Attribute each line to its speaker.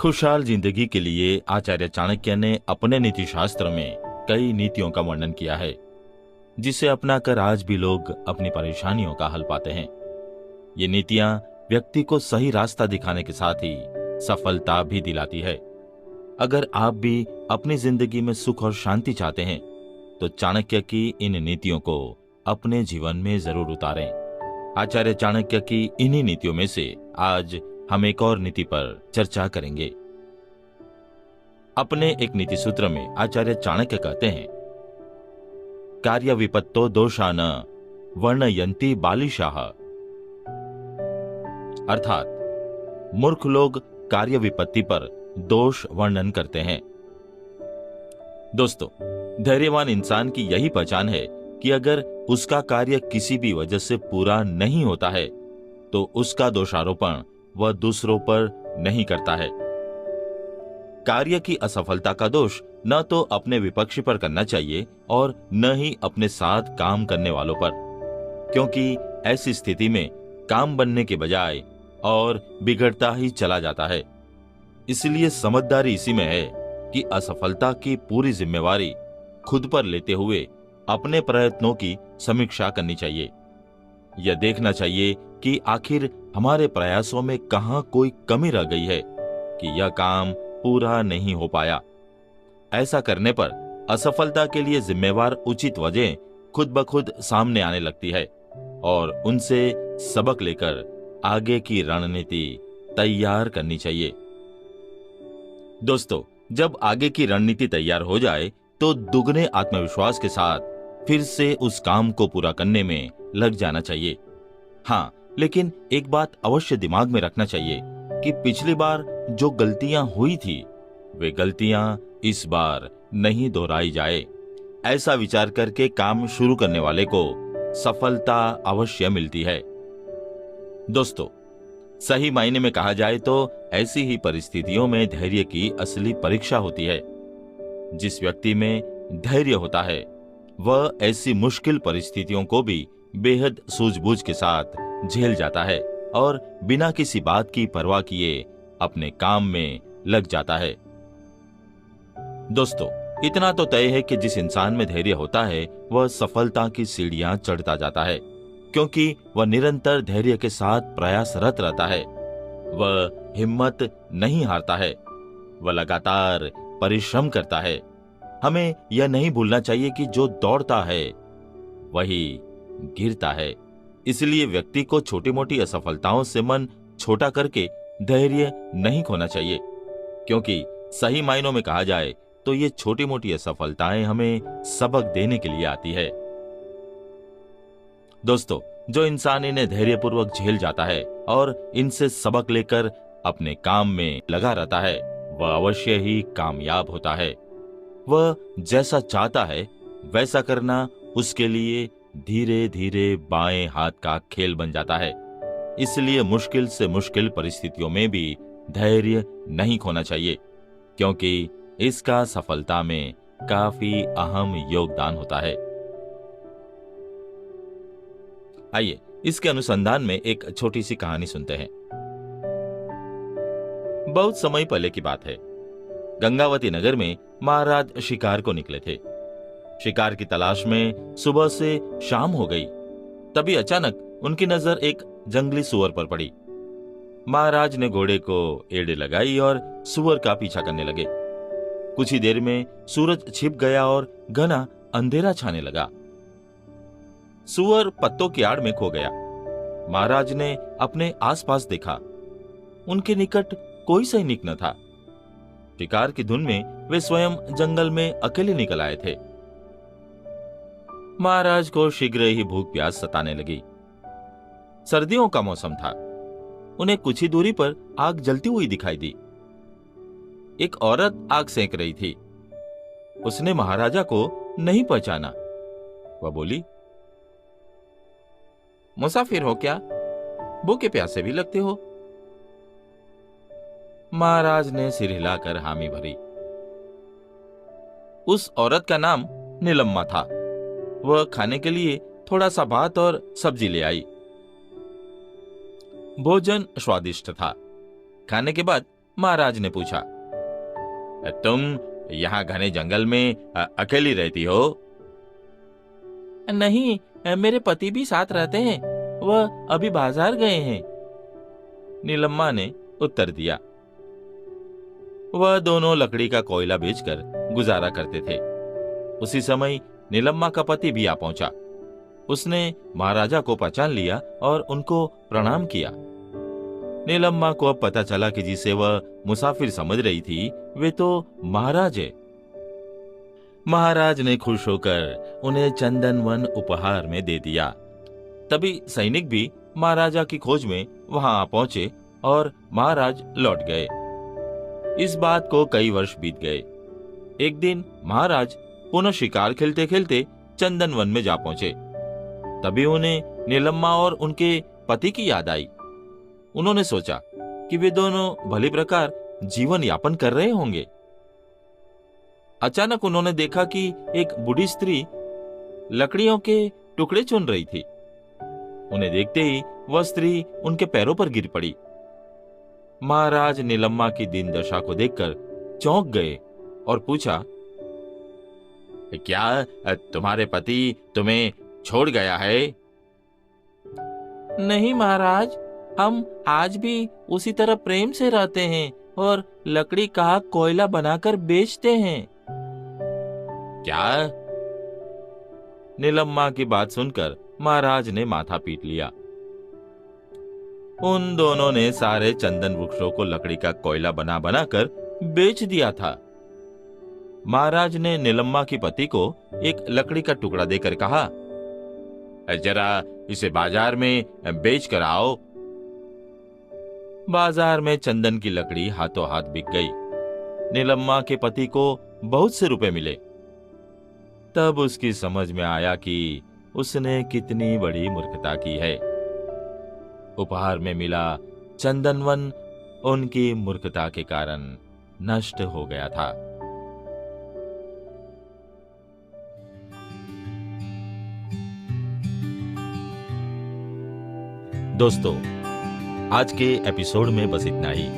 Speaker 1: खुशहाल जिंदगी के लिए आचार्य चाणक्य ने अपने नीति शास्त्र में कई नीतियों का वर्णन किया है, जिसे अपनाकर आज भी लोग अपनी परेशानियों का हल पाते हैं। ये नीतियां व्यक्ति को सही रास्ता दिखाने के साथ ही सफलता भी दिलाती है। अगर आप भी अपनी जिंदगी में सुख और शांति चाहते हैं तो चाणक्य की इन नीतियों को अपने जीवन में जरूर उतारें। आचार्य चाणक्य की इन्हीं नीतियों में से आज हम एक और नीति पर चर्चा करेंगे। अपने एक नीति सूत्र में आचार्य चाणक्य कहते हैं, कार्य विपत्तो दोषान वर्णयन्ति बालिशाः। अर्थात मूर्ख लोग कार्य विपत्ति पर दोष वर्णन करते हैं। दोस्तों, धैर्यवान इंसान की यही पहचान है कि अगर उसका कार्य किसी भी वजह से पूरा नहीं होता है तो उसका दोषारोपण वह दूसरों पर नहीं करता है। कार्य की असफलता का दोष न तो अपने विपक्षी पर करना चाहिए और न ही अपने साथ काम करने वालों पर, क्योंकि ऐसी स्थिति में काम बनने के बजाय और बिगड़ता ही चला जाता है। इसलिए समझदारी इसी में है कि असफलता की पूरी जिम्मेवारी खुद पर लेते हुए अपने प्रयत्नों की समीक्षा करनी चाहिए। यह देखना चाहिए कि आखिर हमारे प्रयासों में कहां कोई कमी रह गई है कि यह काम पूरा नहीं हो पाया। ऐसा करने पर असफलता के लिए जिम्मेवार उचित वजह खुद ब खुद सामने आने लगती है और उनसे सबक लेकर आगे की रणनीति तैयार करनी चाहिए। दोस्तों, जब आगे की रणनीति तैयार हो जाए तो दुगने आत्मविश्वास के साथ फिर से उस काम को पूरा करने में लग जाना चाहिए। हाँ, लेकिन एक बात अवश्य दिमाग में रखना चाहिए कि पिछली बार जो गलतियां हुई थी वे गलतियां इस बार नहीं दोहराई जाए। ऐसा विचार करके काम शुरू करने वाले को सफलता अवश्य मिलती है। दोस्तों, सही मायने में कहा जाए तो ऐसी ही परिस्थितियों में धैर्य की असली परीक्षा होती है। जिस व्यक्ति में धैर्य होता है वह ऐसी मुश्किल परिस्थितियों को भी बेहद सूझबूझ के साथ झेल जाता है और बिना किसी बात की परवाह किए अपने काम में लग जाता है। दोस्तों, इतना तो तय है कि जिस इंसान में धैर्य होता है वह सफलता की सीढ़ियां चढ़ता जाता है, क्योंकि वह निरंतर धैर्य के साथ प्रयासरत रहता है। वह हिम्मत नहीं हारता है, वह लगातार परिश्रम करता है। हमें यह नहीं भूलना चाहिए कि जो दौड़ता है वही गिरता है। इसलिए व्यक्ति को छोटी मोटी असफलताओं से मन छोटा करके धैर्य नहीं खोना चाहिए, क्योंकि सही मायनों में कहा जाए तो ये छोटी मोटी असफलताएं हमें सबक देने के लिए आती है। दोस्तों, जो इंसान इन्हें धैर्यपूर्वक झेल जाता है और इनसे सबक लेकर अपने काम में लगा रहता है वह अवश्य ही कामयाब होता है। वह जैसा चाहता है वैसा करना उसके लिए धीरे धीरे बाएं हाथ का खेल बन जाता है। इसलिए मुश्किल से मुश्किल परिस्थितियों में भी धैर्य नहीं खोना चाहिए, क्योंकि इसका सफलता में काफी अहम योगदान होता है। आइए इसके अनुसंधान में एक छोटी सी कहानी सुनते हैं। बहुत समय पहले की बात है। गंगावती नगर में महाराज शिकार को निकले थे। शिकार की तलाश में सुबह से शाम हो गई। तभी अचानक उनकी नजर एक जंगली सुअर पर पड़ी। महाराज ने घोड़े को एड़े लगाई और सुअर का पीछा करने लगे। कुछ ही देर में सूरज छिप गया और घना अंधेरा छाने लगा। सुअर पत्तों की आड़ में खो गया। महाराज ने अपने आसपास देखा। उनके निकट कोई सैनिक न था। शिकार की धुन में वे स्वयं जंगल में अकेले निकल आए थे। महाराज को शीघ्र ही भूख प्यास सताने लगी। सर्दियों का मौसम था। उन्हें कुछ ही दूरी पर आग जलती हुई दिखाई दी। एक औरत आग सेंक रही थी। उसने महाराजा को नहीं पहचाना। वह बोली, मुसाफिर हो क्या? भूखे प्यासे भी लगते हो। महाराज ने सिर हिलाकर हामी भरी। उस औरत का नाम नीलम्मा था। वह खाने के लिए थोड़ा सा भात और सब्जी ले आई। भोजन स्वादिष्ट था। खाने के बाद महाराज ने पूछा। तुम यहाँ घने जंगल में अकेली रहती हो? नहीं, मेरे पति भी साथ रहते हैं, वह अभी बाजार गए हैं, नीलम्मा ने उत्तर दिया। वह दोनों लकड़ी का कोयला बेचकर गुजारा करते थे। उसी समय नीलम्मा का पति भी आ पहुंचा। उसने महाराजा को पहचान लिया और उनको प्रणाम किया। नीलम्मा को अब पता चला कि जिसे वह मुसाफिर समझ रही थी वे तो महाराज है। महाराज ने खुश होकर उन्हें चंदन वन उपहार में दे दिया। तभी सैनिक भी महाराजा की खोज में वहां आ पहुंचे और महाराज लौट गए। इस बात को कई वर्ष बीत गए। एक दिन महाराज पुनः शिकार खेलते खेलते चंदन वन में जा पहुंचे। तभी उन्हें नीलम्मा और उनके पति की याद आई। उन्होंने सोचा कि वे दोनों भली प्रकार जीवन यापन कर रहे होंगे। अचानक उन्होंने देखा कि एक बूढ़ी स्त्री लकड़ियों के टुकड़े चुन रही थी। उन्हें देखते ही वह स्त्री उनके पैरों पर गिर पड़ी। महाराज नीलम्मा की दीन दशा को देखकर चौंक गए और पूछा, क्या तुम्हारे पति तुम्हें छोड़ गया है? नहीं महाराज, हम आज भी उसी तरह प्रेम से रहते हैं और लकड़ी का कोयला बनाकर बेचते हैं। क्या? नीलम्मा की बात सुनकर महाराज ने माथा पीट लिया। उन दोनों ने सारे चंदन वृक्षों को लकड़ी का कोयला बना बनाकर बेच दिया था। महाराज ने नीलम्मा की पति को एक लकड़ी का टुकड़ा देकर कहा, जरा इसे बाजार में बेच कर आओ। बाजार में चंदन की लकड़ी हाथों हाथ बिक गई। नीलम्मा के पति को बहुत से रुपए मिले। तब उसकी समझ में आया कि उसने कितनी बड़ी मूर्खता की है। उपहार में मिला चंदनवन उनकी मूर्खता के कारण नष्ट हो गया था। दोस्तों, आज के एपिसोड में बस इतना ही।